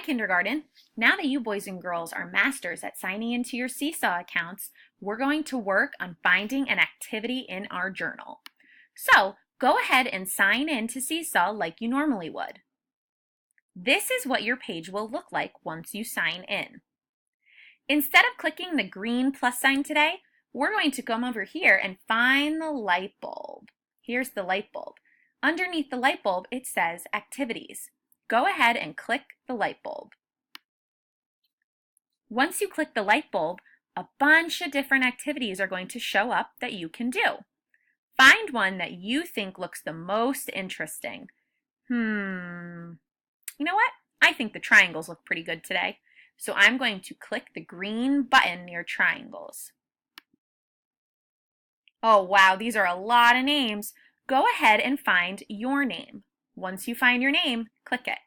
kindergarten. Now that you boys and girls are masters at signing into your Seesaw accounts, we're going to work on finding an activity in our journal. So go ahead and sign in to Seesaw like you normally would. This is what your page will look like once you sign in. Instead of clicking the green plus sign today, we're going to come over here and find the light bulb. Here's the light bulb. Underneath the light bulb, it says Activities. Go ahead and click the light bulb. Once you click the light bulb, a bunch of different activities are going to show up that you can do. Find one that you think looks the most interesting. You know what? I think the triangles look pretty good today. So I'm going to click the green button near triangles. Oh wow, these are a lot of names. Go ahead and find your name. Once you find your name, click it.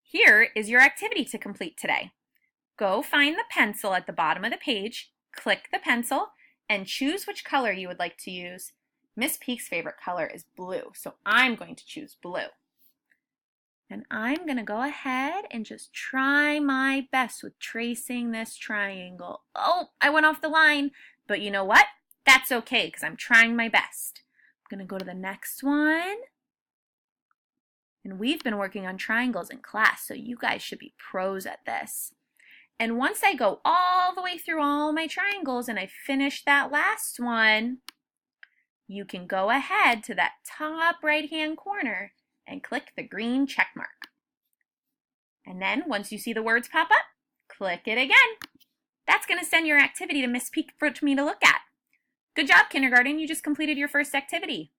Here is your activity to complete today. Go find the pencil at the bottom of the page, click the pencil, and choose which color you would like to use. Miss Peak's favorite color is blue, so I'm going to choose blue. And I'm going to go ahead and just try my best with tracing this triangle. Oh, I went off the line, but you know what? That's okay because I'm trying my best. I'm going to go to the next one. And we've been working on triangles in class, so you guys should be pros at this. And once I go all the way through all my triangles and I finish that last one, you can go ahead to that top right-hand corner and click the green check mark. And then once you see the words pop up, click it again. That's going to send your activity to Miss Peak for me to look at. Good job, kindergarten. You just completed your first activity.